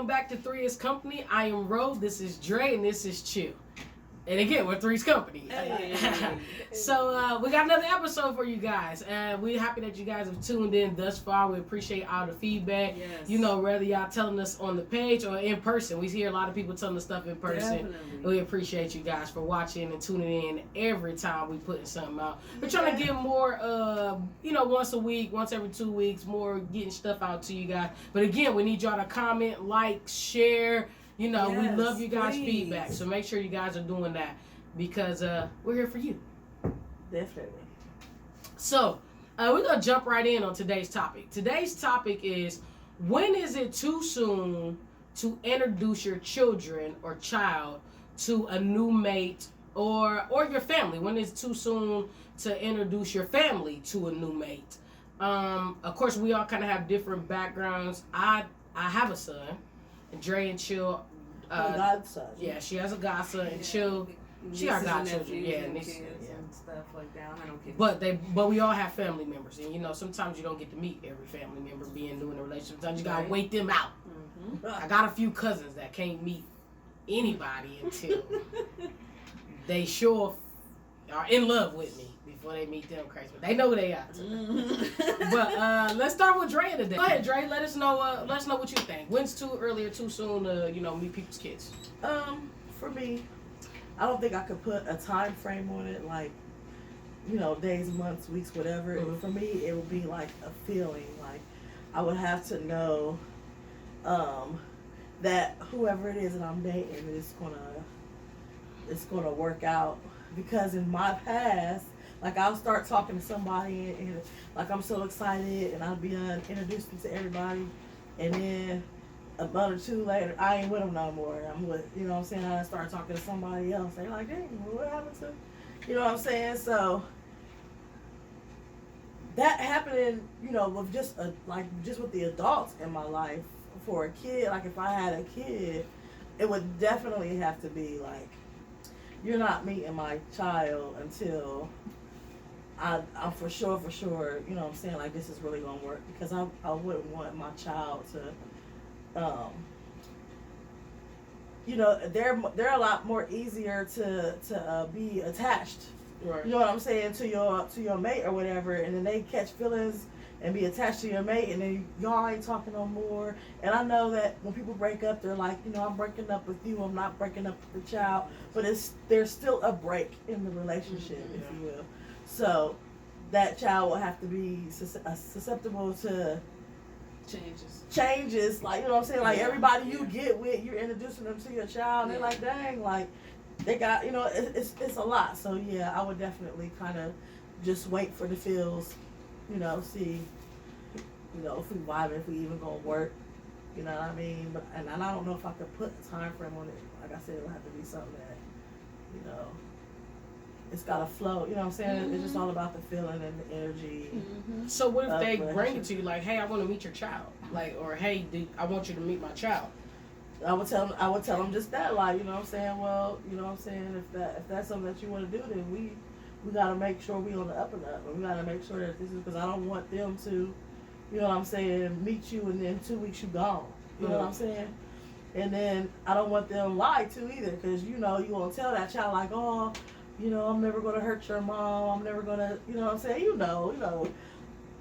welcome back to Three is Company. I am Ro, this is Dre, and this is Chill. And again, we're Three's Company. Hey. So we got another episode for you guys. And we're happy that you guys have tuned in thus far. We appreciate all the feedback. Yes. You know, whether y'all telling us on the page or in person. We hear a lot of people telling us stuff in person. Definitely. We appreciate you guys for watching and tuning in every time we putting something out. We're trying to get more, once a week, once every 2 weeks, more getting stuff out to you guys. But again, we need y'all to comment, like, share. You know, we Yes, love you guys' please. feedback. So make sure you guys are doing that because we're here for you. Definitely. So we're going to jump right in on today's topic. Today's topic is, when is it too soon to introduce your children or child to a new mate or your family? When is it too soon to introduce your family to a new mate? Of course, we all kind of have different backgrounds. I have a son. Dre and Chill. Godson. Yeah, she has a godson, and Chill. She got godchildren, yeah, and nieces, kids and stuff like that. I don't care. But we all have family members, and you know sometimes you don't get to meet every family member being new in a relationship. Sometimes you gotta wait them out. Mm-hmm. I got a few cousins that can't meet anybody until they sure are in love with me before they meet them crazy. But they know who they are. Mm-hmm. But let's start with Dre today. Go ahead, Dre. Let us know what you think. When's too early or too soon to meet people's kids? For me, I don't think I could put a time frame on it, like, days, months, weeks, whatever. Mhm. For me, it would be like a feeling. Like, I would have to know that whoever it is that I'm dating is gonna work out. Because in my past, like, I'll start talking to somebody and like I'm so excited and I'll be introduced them to everybody, and then a month or two later, I ain't with them no more. I'm with, what I'm saying? I start talking to somebody else. They're like, hey, what happened to, you know what I'm saying? So that happening, with just with the adults in my life. For a kid, like if I had a kid, it would definitely have to be like, you're not meeting my child until I'm for sure, you know what I'm saying, like this is really gonna work, because I wouldn't want my child to, they're a lot more easier to be attached. Right. You know what I'm saying, to your mate or whatever, and then they catch feelings and be attached to your mate, and then y'all ain't talking no more. And I know that when people break up, they're like, I'm breaking up with you, I'm not breaking up with the child, but there's still a break in the relationship, if you will. So that child will have to be susceptible to changes, like, you know what I'm saying, like everybody you get with, you're introducing them to your child, and they're like, dang, like they got, it's a lot. So yeah, I would definitely kind of just wait for the feels, see, if we vibe, if we even gonna work, you know what I mean? But and I don't know if I could put a time frame on it. Like I said, it'll have to be something that, it's gotta flow. You know what I'm saying? Mm-hmm. It's just all about the feeling and the energy. Mm-hmm. So what if they bring it to you like, hey, I want to meet your child, like, or hey, I want you to meet my child? I would tell them just that, like, you know what I'm saying? Well, you know what I'm saying? If that's something that you want to do, then we gotta make sure we on the up and up, and we gotta make sure that this is, because I don't want them to, you know what I'm saying, meet you and then 2 weeks you gone. You know what I'm saying? And then I don't want them lied to either, because you gonna tell that child like, oh, I'm never gonna hurt your mom. I'm never gonna, you know what I'm saying?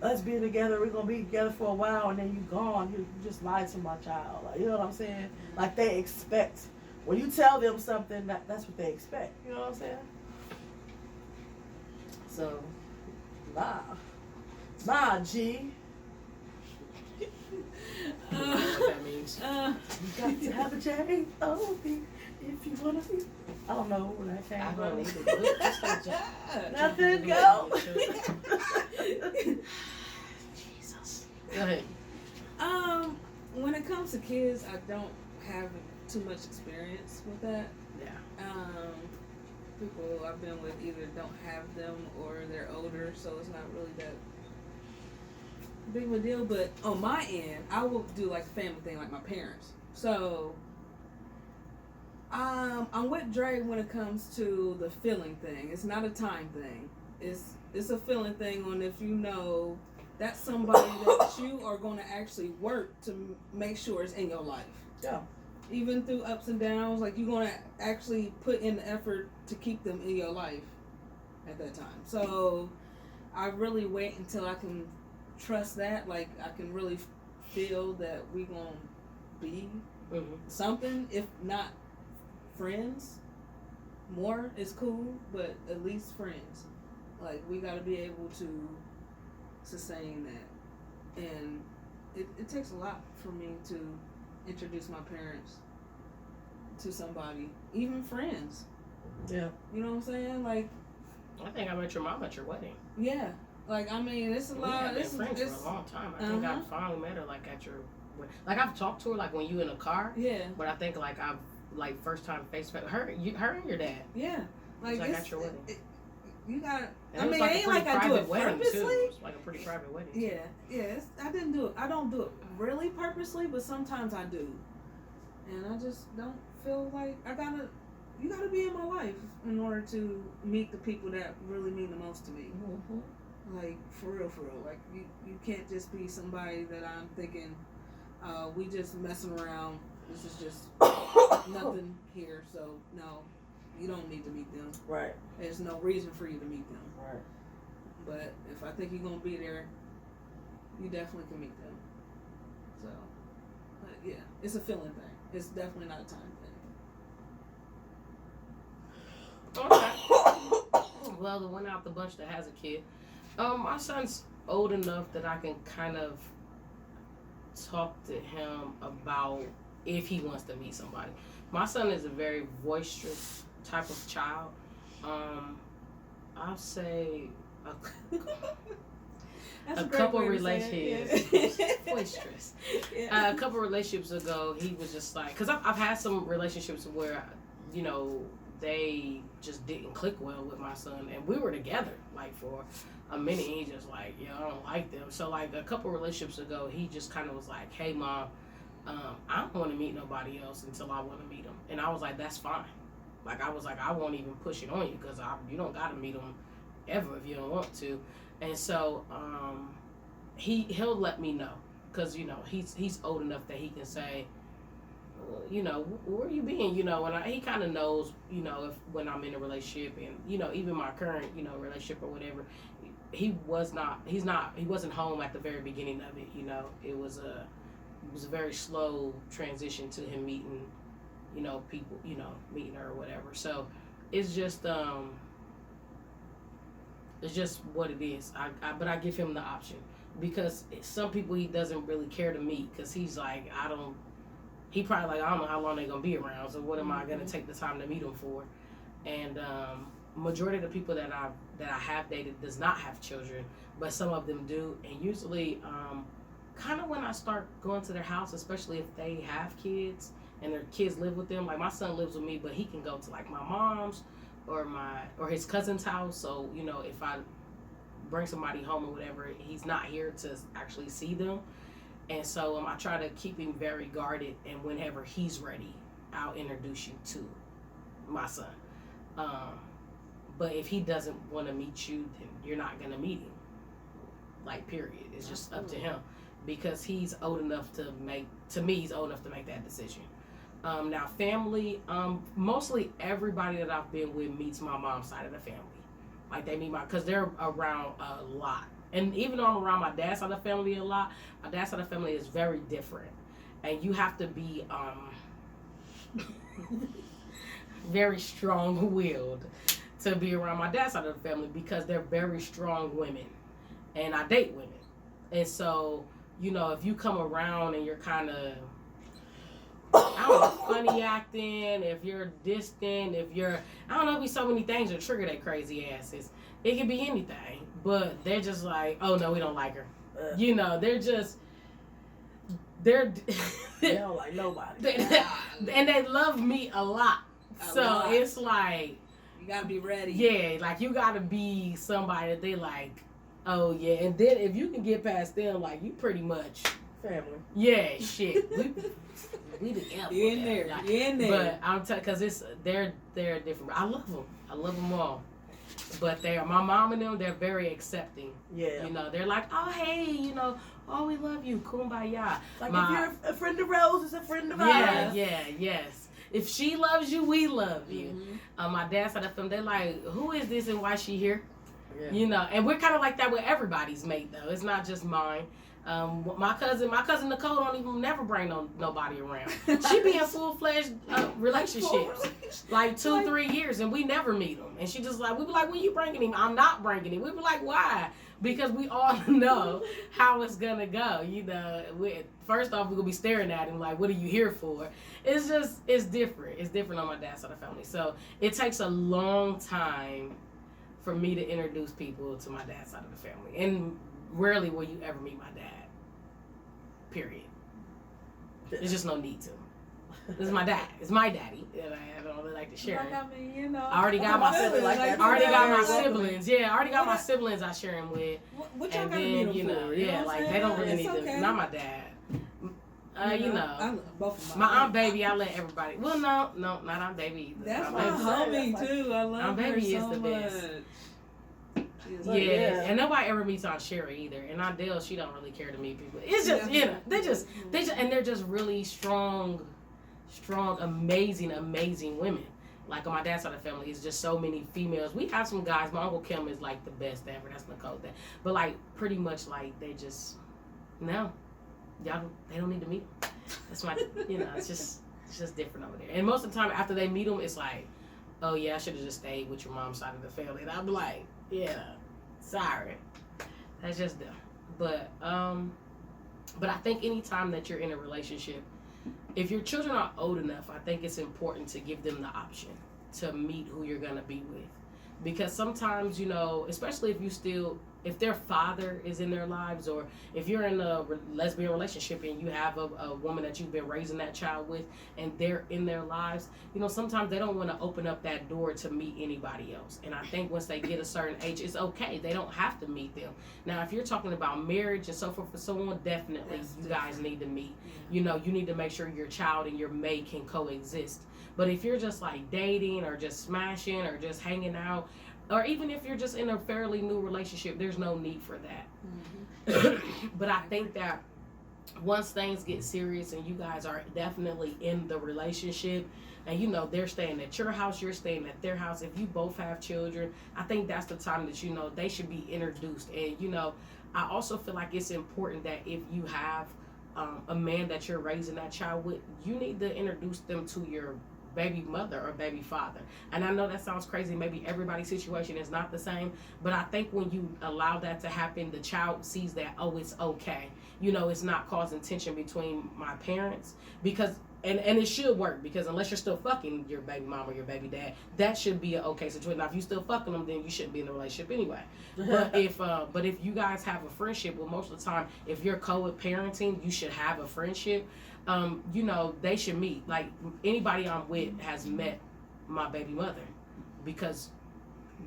Us being together, we're gonna be together for a while, and then you gone. You just lied to my child. Like, you know what I'm saying? Like, they expect, when you tell them something, that's what they expect. You know what I'm saying? So, nah, G. You know what that means? You got to have a J-O-B if you wanna be. I don't know where that came I don't from. either. Just don't jump. Nothing, go. Jesus. Go ahead. When it comes to kids, I don't have too much experience with that. Yeah. People I've been with either don't have them or they're older, so it's not really that big of a deal. But on my end, I will do like a family thing, like my parents. So I'm with Dre when it comes to the feeling thing. It's not a time thing. It's a feeling thing on if that's somebody that you are going to actually work to make sure it's in your life. Yeah. Even through ups and downs, like you're gonna actually put in the effort to keep them in your life at that time. So I really wait until I can trust that, like I can really feel that we gonna be something, if not friends. More is cool, but at least friends. Like we gotta be able to sustain that, and it takes a lot for me to introduce my parents to somebody, even friends. Yeah. You know what I'm saying? Like, I think I met your mom at your wedding. yeah. Like, I mean, it's a We lot. have been It's friends for a long time. I think I finally met her like at your, like I've talked to her like when you in a car. Yeah. But I think like I've like first time face to face. Her and your dad. Yeah. Like at your wedding. You got. And I mean, like it ain't like I do it purposely. Too. It was like a pretty private wedding. Yeah. Yeah. I didn't do it. I don't do it really purposely, but sometimes I do, and I just don't feel like I gotta. You gotta be in my life in order to meet the people that really mean the most to me. Mm-hmm. Like for real. Like you can't just be somebody that I'm thinking, we just messing around. This is just nothing here. So no, you don't need to meet them. Right. There's no reason for you to meet them. Right. But if I think you're gonna be there, you definitely can meet them. So, but yeah, it's a feeling thing. It's definitely not a time thing. Okay. Well, the one out the bunch that has a kid. My son's old enough that I can kind of talk to him about if he wants to meet somebody. My son is a very boisterous type of child. I'll say a couple relationships. Boisterous. Yeah. A couple relationships ago, he was just like, because I've had some relationships where, you know, they just didn't click well with my son, and we were together like for a minute. And he just like, I don't like them. So like a couple relationships ago, he just kind of was like, hey mom, I don't want to meet nobody else until I want to meet them. And I was like, that's fine. Like I was like, I won't even push it on you because you don't got to meet them ever if you don't want to. And so he'll let me know because he's old enough that he can say, where you been, and he kind of knows, if when I'm in a relationship and, even my current, relationship or whatever, he wasn't home at the very beginning of it, it was a very slow transition to him meeting, people, meeting her or whatever. So it's just what it is. But I give him the option because some people he doesn't really care to meet because he's like, he probably like, I don't know how long they're going to be around, so what am I going to take the time to meet them for? And majority of the people that I have dated does not have children, but some of them do. And usually, kind of when I start going to their house, especially if they have kids and their kids live with them, like my son lives with me, but he can go to like my mom's or his cousin's house. So, if I bring somebody home or whatever, he's not here to actually see them. And so I try to keep him very guarded, and whenever he's ready, I'll introduce you to my son. But if he doesn't want to meet you, then you're not going to meet him. Like, period. It's just up to him. Because he's old enough to make that decision. Now, family, mostly everybody that I've been with meets my mom's side of the family. Like, they meet because they're around a lot. And even though I'm around my dad's side of the family a lot, my dad's side of the family is very different. And you have to be very strong-willed to be around my dad's side of the family because they're very strong women. And I date women. And so, if you come around and you're kind of, funny acting, if you're distant, if be so many things that trigger their crazy asses. It can be anything. But they're just like, oh no, we don't like her. They don't like nobody. And they love me a lot. It's like, you gotta be ready. Yeah, like you gotta be somebody that they like, oh yeah. And then if you can get past them, like you pretty much family. Yeah, shit. We together. You in there. But I'm because they're different. I love them all. But my mom and them, they're very accepting. Yeah. You know, they're like, oh, hey, you know, oh, we love you, kumbaya. Like, if you're a friend of Rose, it's a friend of Yeah, ours. yes. If she loves you, we love you. Mm-hmm. My dad said to them, they're like, who is this and why she here? Yeah. You know, and we're kind of like that with everybody's mate, though. It's not just mine. My cousin Nicole don't even never bring nobody around. She be in full-fledged relationships, like 2-3 years, and we never meet them. And she just like, we be like, when you bringing him? I'm not bringing him. We be like, why? Because we all know how it's gonna go. You know, first off, we're gonna be staring at him like, what are you here for? It's different. It's different on my dad's side of the family. So it takes a long time for me to introduce people to my dad's side of the family. And rarely will you ever meet my dad. Period. There's just no need to. This is my dad. It's my daddy. And I don't really like to share it. I mean, you know. I already got my siblings. I already got my siblings. Yeah, I already got my siblings I share him with. What y'all And gotta then, meet him you know, for? yeah, know like what they don't I'm really saying? need It's to. okay. Not my dad. You know. I love both of My Aunt Baby, I let everybody. Well, no, not Aunt Baby either. That's Aunt my Baby. homie too. I love Aunt her Baby is so the best. much. Yeah. Yeah. And nobody ever meets Aunt Sherry either. And Aunt Dale, she don't really care to meet people. It's just, you know, they just, and they're just really strong, amazing women. Like on my dad's side of the family, it's just so many females. We have some guys. My Uncle Kim is like the best ever. That's Nicole. But like pretty much like they just, no, they don't need to meet them. That's my, you know, it's just different over there. And most of the time after they meet them, it's like, oh yeah, I should have just stayed with your mom's side of the family. And I'd be like, yeah, sorry. That's just them. But I think anytime that you're in a relationship, if your children are old enough, I think it's important to give them the option to meet who you're gonna be with. Because sometimes, you know, especially if their father is in their lives, or if you're in a lesbian relationship and you have a woman that you've been raising that child with and they're in their lives, you know, sometimes they don't want to open up that door to meet anybody else. And I think once they get a certain age, it's okay. They don't have to meet them. Now, if you're talking about marriage and so forth for someone, definitely you guys need to meet. You know, you need to make sure your child and your mate can coexist. But if you're just like dating or just smashing or just hanging out, or even if you're just in a fairly new relationship, there's no need for that. But I think that once things get serious and you guys are definitely in the relationship and, you know, they're staying at your house, you're staying at their house, if you both have children, I think that's the time that, you know, they should be introduced. And, you know, I also feel like it's important that if you have a man that you're raising that child with, you need to introduce them to your baby mother or baby father. And I know that sounds crazy. Maybe everybody's situation is not the same, but I think when you allow that to happen, the child sees that, oh, it's okay. You know, it's not causing tension between my parents, because and it should work, because unless you're still fucking your baby mom or your baby dad, that should be an okay situation. Now, if you still fucking them, then you shouldn't be in a relationship anyway. But if you guys have a friendship, well, most of the time, if you're co-parenting, you should have a friendship. You know, they should meet. Like, anybody I'm with has met my baby mother, because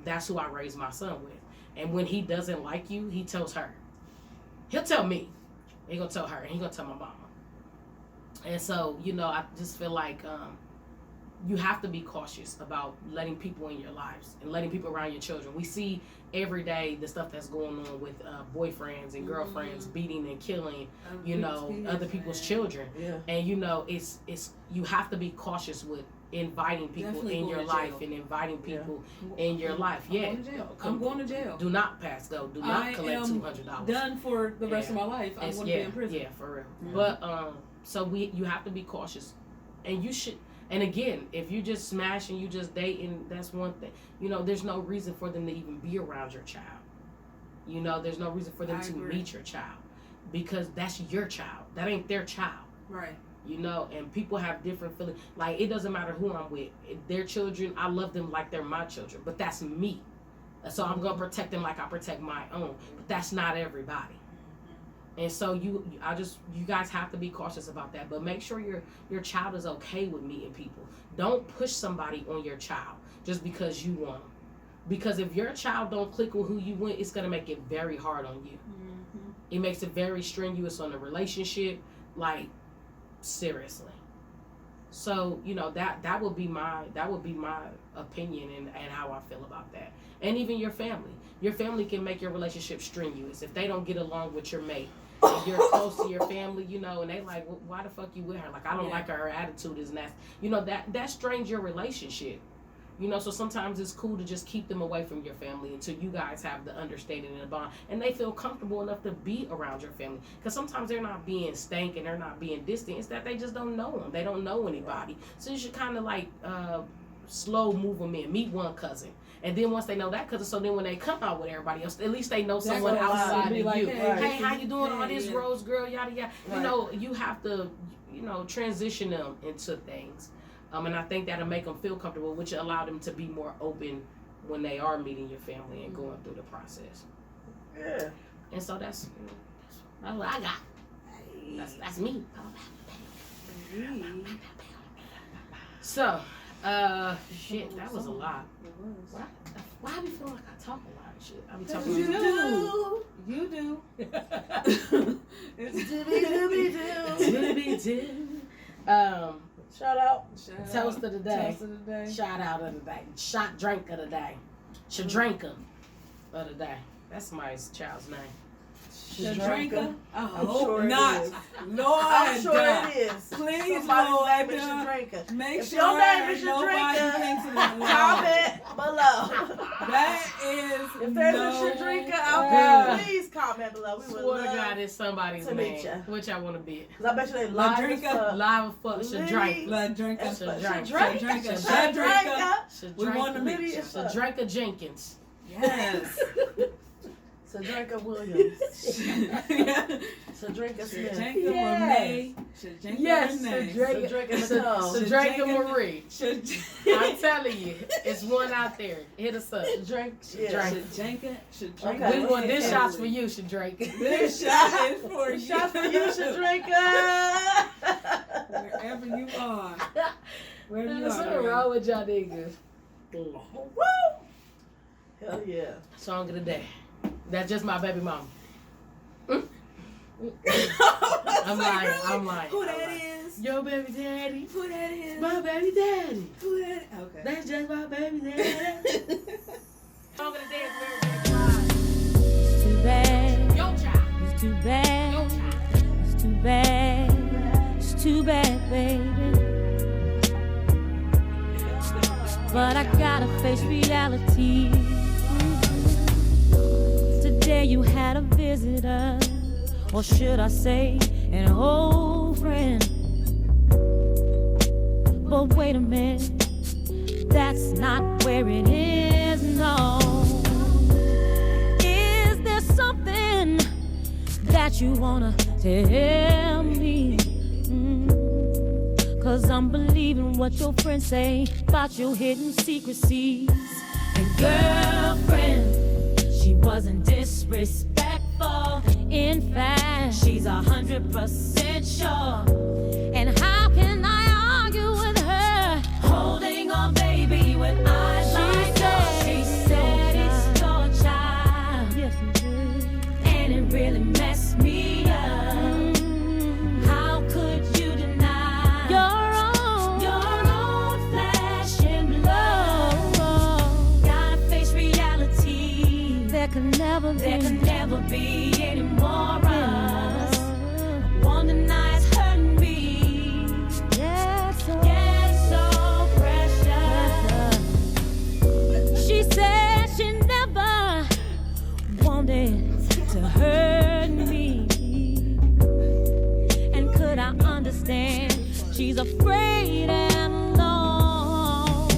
that's who I raised my son with. And when he doesn't like you, he tells her. He'll tell me. He gonna tell her, and he gonna tell my mama. And so, you know, I just feel like you have to be cautious about letting people in your lives and letting people around your children. We see every day the stuff that's going on with boyfriends and girlfriends beating and killing, you know, other people's children. Yeah. And, you know, it's you have to be cautious with inviting people Definitely in going your to life jail. and inviting people in your life. I'm Yeah. going to jail. I'm going to jail. Do not pass go. Do not I collect am $200. Done for the rest of my life. I'm going to be in prison. Yeah, for real. Mhm. But so you have to be cautious, and you should. And again, if you just smash and you just date, and that's one thing. You know, there's no reason for them to even be around your child. You know, there's no reason for them I to agree. meet your child, because that's your child. That ain't their child. Right. You know, and people have different feelings. Like, it doesn't matter who I'm with. Their children, I love them like they're my children, but that's me. So I'm gonna protect them like I protect my own. But that's not everybody. And so you guys have to be cautious about that. But make sure your child is okay with meeting people. Don't push somebody on your child just because you want them. Because if your child don't click with who you want, it's gonna make it very hard on you. Mm-hmm. It makes it very strenuous on the relationship. Like, seriously. So, you know, that would be my opinion and how I feel about that. And even your family. Your family can make your relationship strenuous. If they don't get along with your mate, and you're close to your family, you know, and they like, well, why the fuck you with her? Like, I don't like her attitude is nasty. You know, that strains your relationship. You know, so sometimes it's cool to just keep them away from your family until you guys have the understanding and the bond, and they feel comfortable enough to be around your family. Because sometimes they're not being stank and they're not being distant. It's that they just don't know them. They don't know anybody. So you should kind of like slow move them in. Meet one cousin. And then once they know that cousin, so then when they come out with everybody else, at least they know someone outside of you. Like, hey, how you doing? All this Rose girl, yada yada. Right. You know, you have to, you know, transition them into things. And I think that'll make them feel comfortable, which will allow them to be more open when they are meeting your family and going through the process. Yeah. And so that's what I got. That's me. So, shit, that was a lot. Why I be feeling like I talk a lot of shit? I be talking. You do. Shout out. Toast of the day. Toast of the day. Shout out of the day. Shot drink of the day. Shadrinka of the day. That's somebody's child's name. Shadrinka? I I'm hope sure it not. is. Lord, I'm sure it is. Please, Somebody's Lord, name is Shadrinka. make If sure your name is nobody Shadrinka, thinks of that. comment below. That is If there's no a Shadrinka out Yeah. there, please comment below. We would Swear to love God, it's somebody's to meet name. ya. Which I want to be. Cause I bet you they live as fuck. Live as fuck. Shadrinka. La Drinka. Shadrinka. Shadrinka. We want to Shadrinka. meet you. Shadrinka Jenkins. Yes. Shadrinka Williams. Yeah. Shadrinka Smith. Shadrinka Yes. Renee. Shadrinka Yes, Renee. Shadrinka Nicole. Shadrinka Marie. Shad- I'm telling you, it's one out there. Hit us up. Drink. Shadrinka. Shadrinka. Okay. We want this shots for you, Shadrinka. This shot is for you. Shots for you, Shadrinka. Wherever you are. Wherever you What's are. wrong with y'all niggas? Woo! Hell yeah. Song of the day. That's just my baby mama. I'm lying. Who that is? Your baby daddy. Who that is? My baby daddy. Who that? Okay. That's just my baby daddy. Song of the day It's too bad. Your child. It's too bad. Your child. It's too bad. It's too bad, baby. But I gotta face reality. Today you had a visitor, or should I say, an old friend. But wait a minute, that's not where it is, no. Is there something that you wanna tell me? Cause I'm believing what your friends say about your hidden secrecies. And girlfriend, she wasn't disrespectful. In fact, she's 100% sure. And how can I argue with her? Holding on, baby, with eyes like yours. She said it's your child. Yes, it did. And it really messed me up. How could you deny your own flesh and blood? Gotta face reality. There can never be any more of us. One denies hurting me. Yes, so precious. She said she never wanted to hurt me. And could I understand? She's afraid and alone.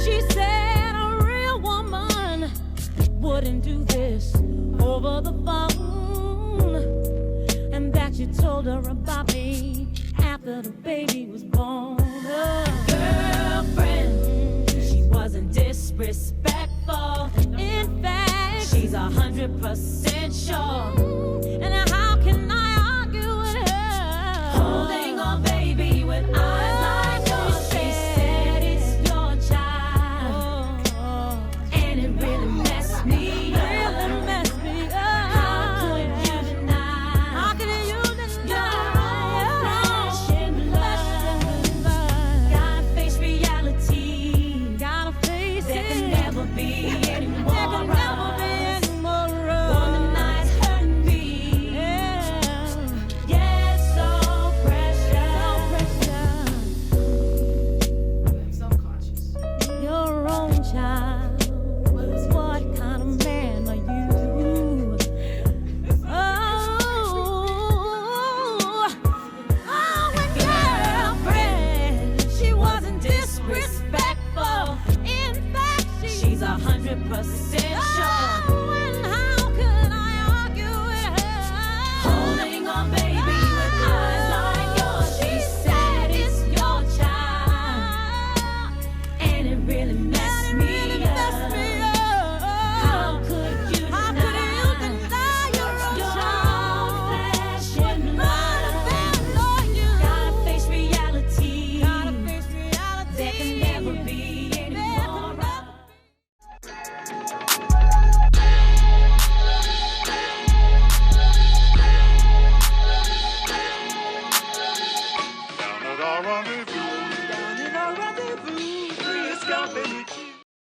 She said a real woman wouldn't do this over the phone, and that you told her about me after the baby was born. Girlfriend, she wasn't disrespectful. In fact, she's 100% sure. And how can I argue with her? Holding on, baby, with eyes like yours. She said it's your child, and it really messed me up. How could you deny? Your own flesh and blood? 100% sure.